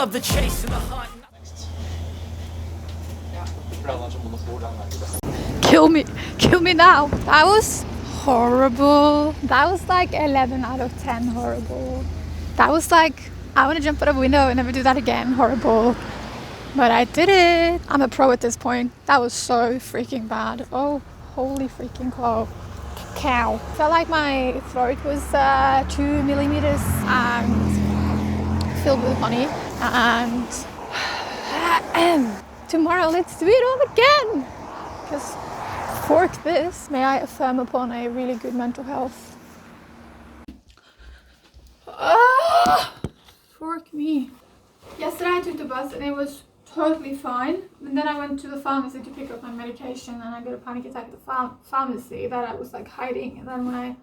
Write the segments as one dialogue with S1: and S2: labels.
S1: love the chase and the hunt.
S2: Kill me now. That was horrible. That was like 11 out of 10 horrible. That was like, I want to jump out of a window and never do that again, horrible. But I did it. I'm a pro at this point. That was so freaking bad. Oh, holy freaking cow. Felt like my throat was 2 millimeters and filled with honey. And tomorrow let's do it all again. Because fork this, may I affirm upon a really good mental health. Fork me. Yesterday I took the bus and it was totally fine. And then I went to the pharmacy to pick up my medication and I got a panic attack at the pharmacy that I was like hiding. And then when I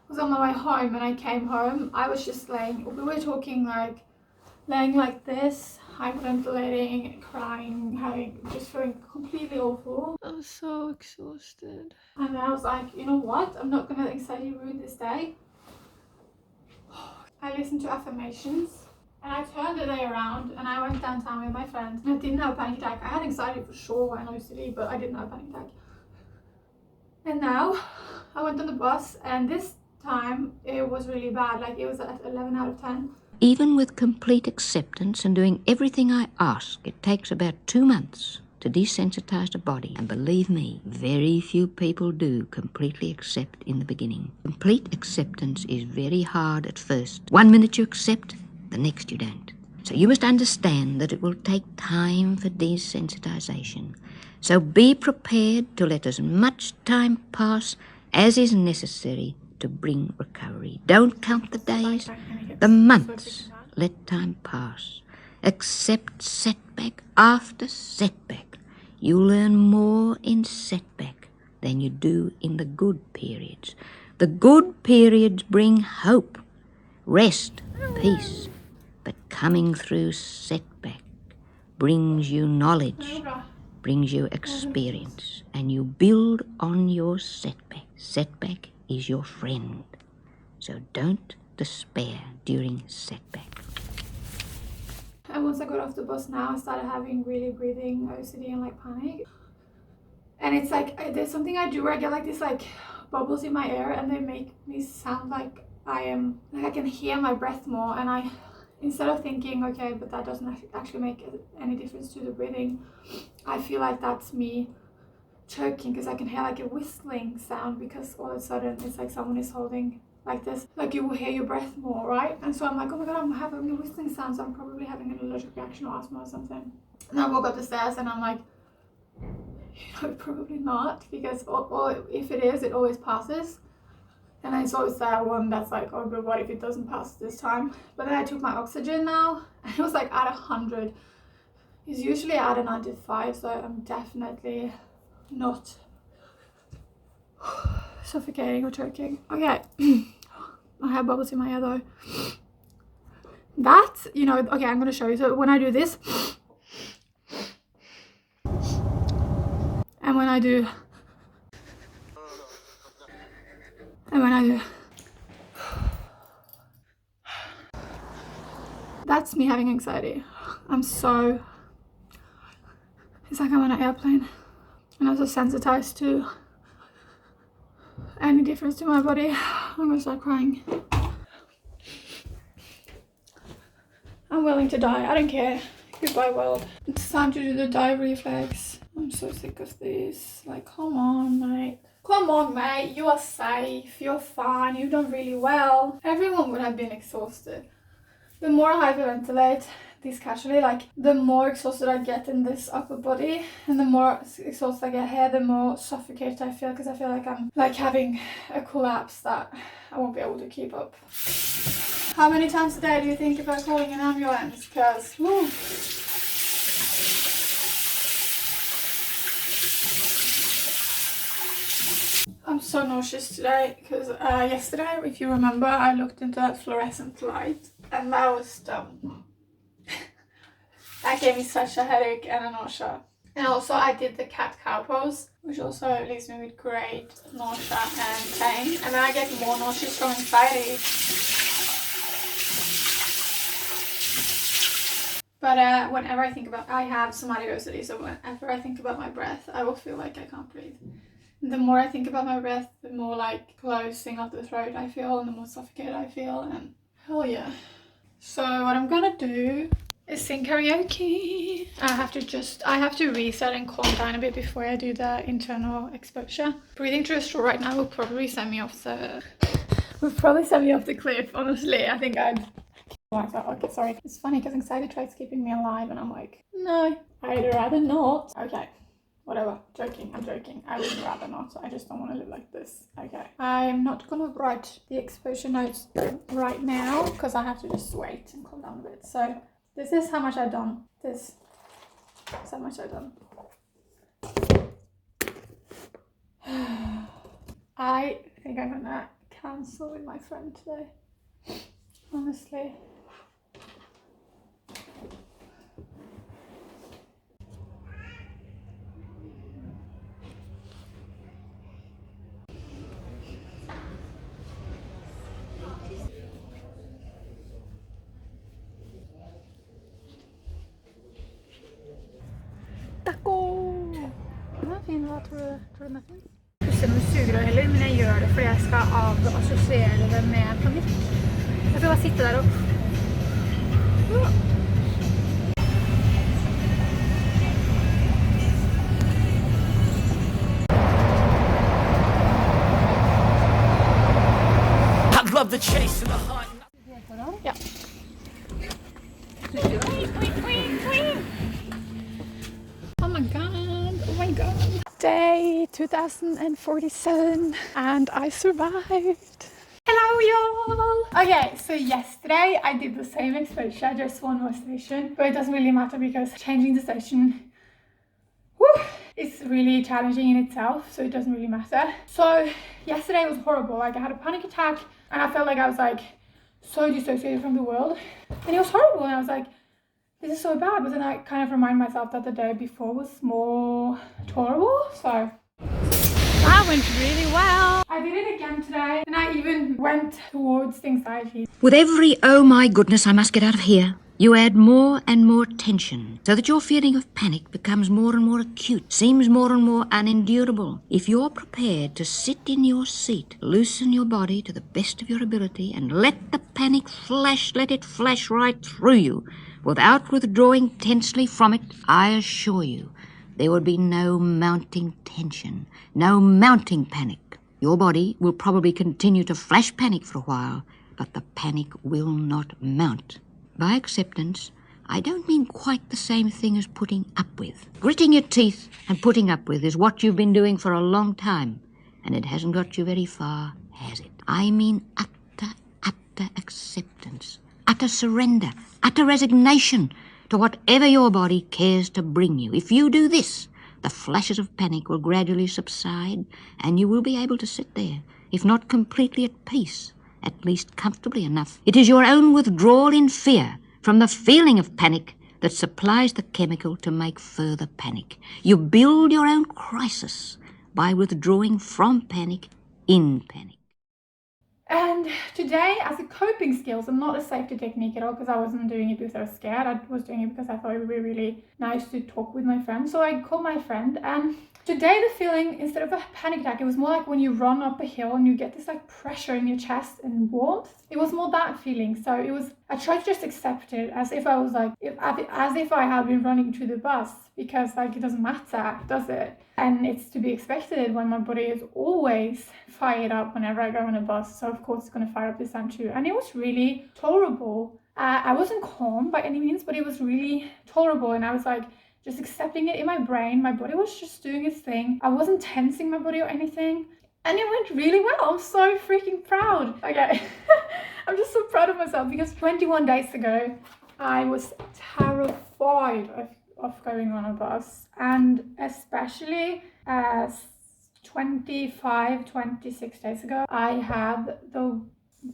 S2: was on my way home and I came home, I was just we were talking like, laying like this, hyperventilating, crying, just feeling completely awful. I was so exhausted. And I was like, you know what? I'm not gonna let anxiety ruin this day. I listened to affirmations and I turned the day around and I went downtown with my friends and I didn't have a panic attack. I had anxiety for sure and OCD, but I didn't have a panic attack. And now I went on the bus and this time it was really bad. Like it was at 11 out of 10.
S3: Even with complete acceptance and doing everything I ask, it takes about 2 months to desensitize a body. And believe me, very few people do completely accept in the beginning. Complete acceptance is very hard at first. 1 minute you accept, the next you don't. So you must understand that it will take time for desensitization. So be prepared to let as much time pass as is necessary to bring recovery. Don't count the days, the months. Let time pass. Accept setback after setback. You learn more in setback than you do in the good periods. The good periods bring hope, rest, peace. But coming through setback brings you knowledge, brings you experience, and you build on your setback. Setback is your friend. So don't despair during setback.
S2: And once I got off the bus now, I started having really breathing OCD and like panic. And it's like, there's something I do where I get like this like bubbles in my ear and they make me sound like I am, like I can hear my breath more. And I, instead of thinking, okay, but that doesn't actually make any difference to the breathing, I feel like that's me choking because I can hear like a whistling sound because all of a sudden it's like someone is holding like this, like you will hear your breath more, right? And so I'm like, oh my god, I'm having a whistling sound, so I'm probably having an allergic reaction or asthma or something. And I walk up the stairs and I'm like, probably not, because or if it is, it always passes. And it's always that one that's like, oh but what if it doesn't pass this time? But then I took my oxygen now and it was like at 100. It's usually at a 95, so I'm definitely not suffocating or choking. Okay. I have bubbles in my ear though. That, you know, okay, I'm gonna show you. So when I do this and when I do that's me having anxiety. It's like I'm on an airplane and I'm so sensitized to any difference to my body. I'm gonna start crying. I'm willing to die. I don't care. Goodbye world. It's time to do the dive reflex. I'm so sick of this. Like, come on, mate. Come on, mate. You are safe. You're fine. You've done really well. Everyone would have been exhausted. The more I hyperventilate this casually, like the more exhausted I get in this upper body and the more exhausted I get here, the more suffocated I feel, because I feel like I'm like having a collapse that I won't be able to keep up. How many times a day do you think about calling an ambulance? Because I'm so nauseous today because yesterday, if you remember, I looked into that fluorescent light and that was dumb. That gave me such a headache and a nausea. And also I did the cat-cow pose, which also leaves me with great nausea and pain. And then I get more nauseous from anxiety. But whenever I think about, I have somatic OCD, so whenever I think about my breath, I will feel like I can't breathe. The more I think about my breath, the more like closing of the throat I feel, and the more suffocated I feel, and hell yeah. So what I'm gonna do is sing karaoke. I have to reset and calm down a bit before I do the internal exposure. Breathing through a straw right now will probably send me off the cliff, honestly. I think I'd okay, sorry. It's funny because anxiety tries keeping me alive and I'm like, no, I'd rather not. Okay, whatever. I'm joking. I would rather not. I just don't want to live like this. Okay. I'm not gonna write the exposure notes right now because I have to just wait and calm down a bit. So this is how much I've done. This is how much I've done. I think I'm gonna cancel with my friend today. Honestly. Taco! Den var fin, hva tror du den er fin? Jeg husker noe sugerør heller, men jeg gjør det fordi jeg skal assosiere det med panikk. Jeg skal bare sitte der og... I love the chase and the hunt. Ja. Oh my god. Day 2047 and I survived. Hello y'all! Okay, so yesterday I did the same exposure, just one more station, but it doesn't really matter because changing the station is really challenging in itself, so it doesn't really matter. So yesterday was horrible. Like I had a panic attack and I felt like I was like so dissociated from the world and it was horrible and I was like, this is so bad, but then I kind of remind myself that the day before was more tolerable, so that went really well. I did it again today and I even went towards the anxiety.
S3: With every "oh my goodness, I must get out of here," you add more and more tension, so that your feeling of panic becomes more and more acute, seems more and more unendurable. If you're prepared to sit in your seat, loosen your body to the best of your ability, and let the panic flash, let it flash right through you, without withdrawing tensely from it, I assure you, there would be no mounting tension, no mounting panic. Your body will probably continue to flash panic for a while, but the panic will not mount. By acceptance, I don't mean quite the same thing as putting up with. Gritting your teeth and putting up with is what you've been doing for a long time, and it hasn't got you very far, has it? I mean utter acceptance, utter surrender, utter resignation to whatever your body cares to bring you. If you do this, the flashes of panic will gradually subside, and you will be able to sit there, if not completely at peace, at least comfortably enough. It is your own withdrawal in fear from the feeling of panic that supplies the chemical to make further panic. You build your own crisis by withdrawing from panic in panic.
S2: And today, as a coping skills, and not a safety technique at all, because I wasn't doing it because I was scared. I was doing it because I thought it would be really nice to talk with my friend. So I called my friend, and today the feeling, instead of a panic attack, it was more like when you run up a hill and you get this like pressure in your chest and warmth. It was more that feeling. So it was, I tried to just accept it as if I was like, as if I had been running to the bus, because like it doesn't matter, does it? And it's to be expected when my body is always fired up whenever I go on a bus. So of course it's going to fire up this time too. And it was really tolerable. I wasn't calm by any means, but it was really tolerable. And I was like, just accepting it in my brain. My body was just doing its thing. I wasn't tensing my body or anything. And it went really well. I'm so freaking proud. Okay. I'm just so proud of myself because 21 days ago, I was terrified of going on a bus. And especially as 26 days ago, I had the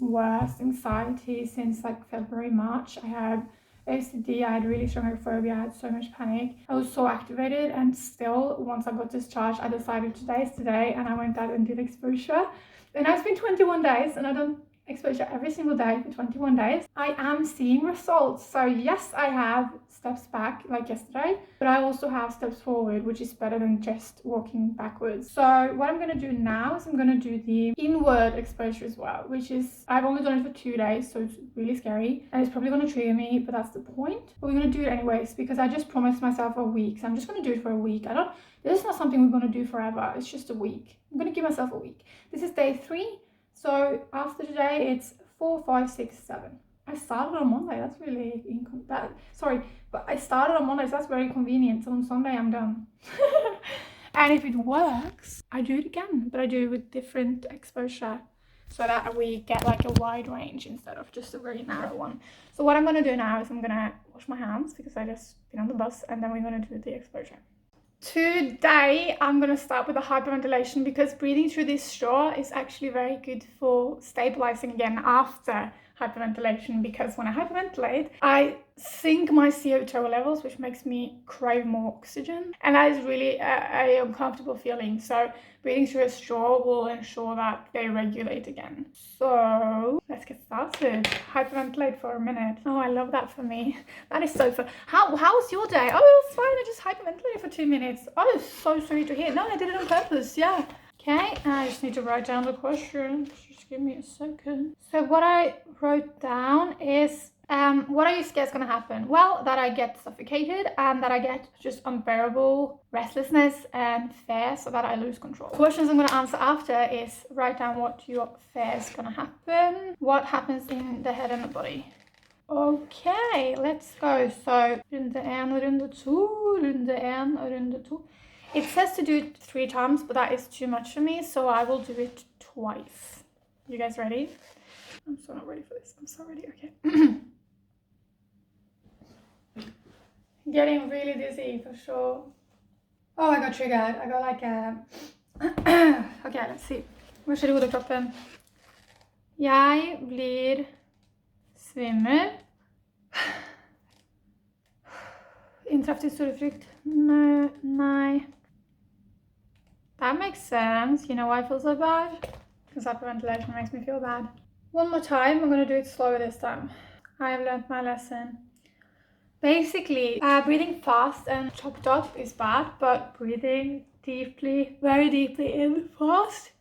S2: worst anxiety since like February, March. I had OCD, I had really strong agoraphobia, I had so much panic. I was so activated, and still, once I got discharged, I decided today is today, and I went out and did exposure. And it's been 21 days, and I've done exposure every single day for 21 days. I am seeing results. So yes, I have steps back like yesterday, but I also have steps forward, which is better than just walking backwards. So what I'm going to do now is I'm going to do the inward exposure as well, which is, I've only done it for 2 days, so it's really scary and it's probably going to trigger me, but that's the point. But we're going to do it anyways because I just promised myself a week. So I'm just going to do it for a week. This is not something we're going to do forever. It's just a week. I'm going to give myself a week. This is day 3. So after today, it's 4, 5, 6, 7. I started on Monday. That's really but I started on Monday, so that's very convenient. So on Sunday, I'm done. And if it works, I do it again, but I do it with different exposure so that we get like a wide range instead of just a very narrow one. So what I'm going to do now is I'm going to wash my hands because I just been on the bus, and then we're going to do the exposure. Today, I'm going to start with the hyperventilation because breathing through this straw is actually very good for stabilizing again after hyperventilation, because when I hyperventilate, I sink my CO2 levels, which makes me crave more oxygen. And that is really a uncomfortable feeling. So breathing through a straw will ensure that they regulate again. So let's get started. Hyperventilate for a minute. Oh, I love that for me. That is so fun. How was your day? Oh, it was fine. I just hyperventilated for 2 minutes. Oh, it's so sorry to hear. No, I did it on purpose. Yeah. Okay, I just need to write down the questions. Just give me a second. So what I wrote down is, what are you scared is going to happen? Well, that I get suffocated and that I get just unbearable restlessness and fear, so that I lose control. Questions I'm going to answer after is write down what your fear is going to happen, what happens in the head and the body. Okay, let's go. So runde 1 og runde 2, runde 1 og runde 2. It says to do it 3 times, but that is too much for me, so I will do it twice. You guys ready? I'm so not ready for this. I'm so ready. Okay. Getting really dizzy for sure. Oh, I got triggered. I got like a... Okay, let's see. Hva skjer i hodekroppen? Jeg blir svimmel. Inntraff til storefrykt. Nei. That makes sense. You know why I feel so bad? Because hyperventilation makes me feel bad. One more time. I'm going to do it slower this time. I have learned my lesson. Basically, breathing fast and chopped up is bad, but breathing deeply, very deeply in fast.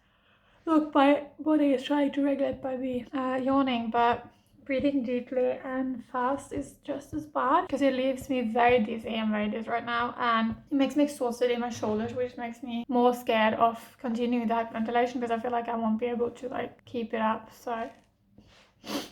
S2: Look, my body is trying to regulate by me yawning, but breathing deeply and fast is just as bad because it leaves me very dizzy. I'm very dizzy right now, and it makes me exhausted in my shoulders, which makes me more scared of continuing the hyperventilation because I feel like I won't be able to like keep it up. So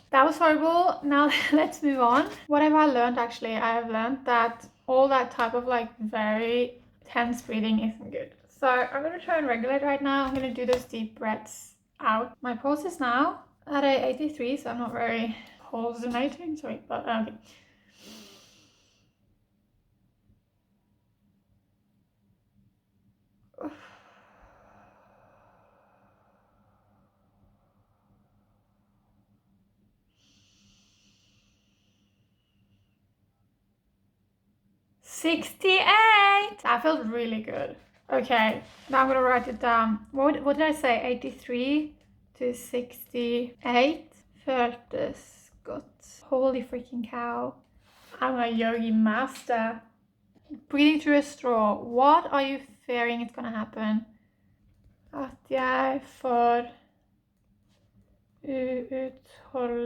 S2: that was horrible. Now let's move on. What have I learned? Actually, I have learned that all that type of like very tense breathing isn't good. So I'm going to try and regulate right now. I'm going to do those deep breaths out. My pulse is now at 83, so I'm not very hallucinating. Sorry, but okay. $68. That felt really good. Okay, now I'm gonna write it down. What did I say? 83 to 68. Føltes godt. Holy freaking cow. I'm a yogi master. Breathing through a straw. What are you fearing is gonna happen? At jeg får uutholdelig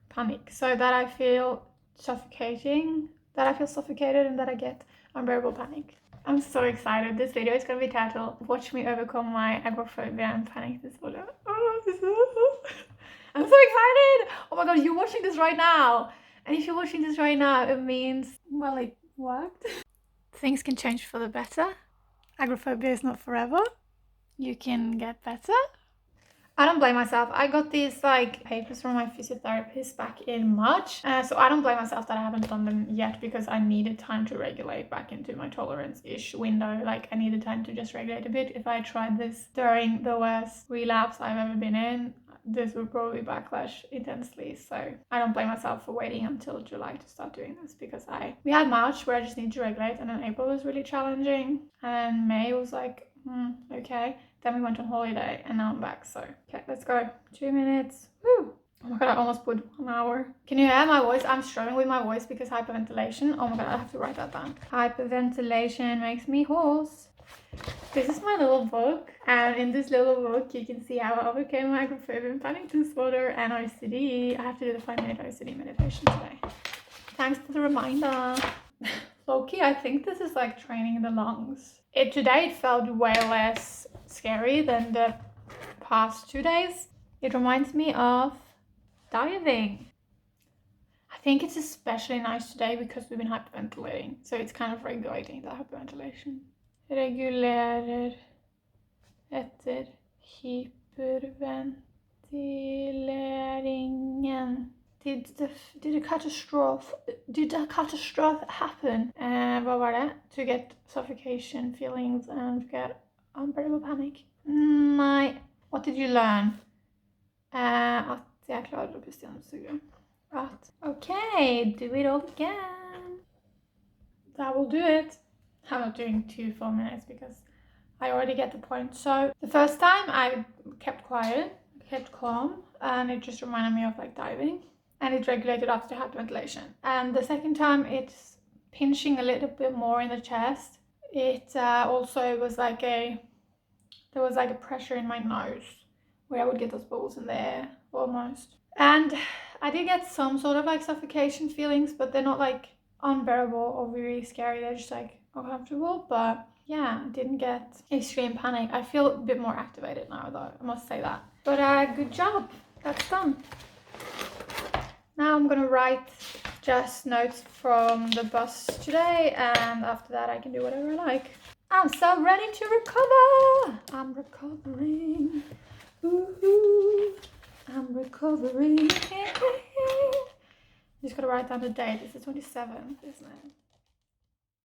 S2: panic. So that I feel suffocating. That I feel suffocated and that I get unbearable panic. I'm so excited. This video is going to be titled Watch Me Overcome My Agoraphobia and Panic Disorder. Oh, I'm so excited! Oh my god, you're watching this right now. And if you're watching this right now, it means, well, it worked. Things can change for the better. Agoraphobia is not forever. You can get better. I don't blame myself. I got these like papers from my physiotherapist back in March. So I don't blame myself that I haven't done them yet because I needed time to regulate back into my tolerance-ish window. Like I needed time to just regulate a bit. If I tried this during the worst relapse I've ever been in, this would probably backlash intensely. So I don't blame myself for waiting until July to start doing this because we had March where I just needed to regulate, and then April was really challenging, and May was like Okay. Then we went on holiday and now I'm back. So, okay, let's go. 2 minutes. Woo! Oh my god, I almost put 1 hour. Can you hear my voice? I'm struggling with my voice because hyperventilation. Oh my god, I have to write that down. Hyperventilation makes me hoarse. This is my little book, and in this little book you can see how I overcame my agoraphobia and panic disorder and OCD. I have to do the 5-minute OCD meditation today. Thanks for the reminder. Low-key, I think this is like training the lungs. Today it felt way less scary than the past 2 days. It reminds me of diving. I think it's especially nice today because we've been hyperventilating, so it's kind of regulating the hyperventilation. Regulerer etter hyperventileringen. Did a catastrophe happen? Vad var det? To get suffocation feelings and get unbearable panic? Nej. What did you learn? Att jag klarade att bestämma sig. Okay, do it all again. That will do it. I'm not doing 2 full minutes because I already get the point. So the first time I kept quiet, kept calm, and it just reminded me of like diving, and it regulated after hyperventilation. And the second time it's pinching a little bit more in the chest. It also was like there was like a pressure in my nose where I would get those bubbles in there almost. And I did get some sort of like suffocation feelings, but they're not like unbearable or really scary. They're just like uncomfortable. But yeah, I didn't get extreme panic. I feel a bit more activated now though, I must say that. But good job, that's done. Now I'm gonna write just notes from the bus today, and after that I can do whatever I like. I'm so ready to recover. I'm recovering. Ooh, I'm recovering. Just gotta write down the date. It's the 27th, isn't it?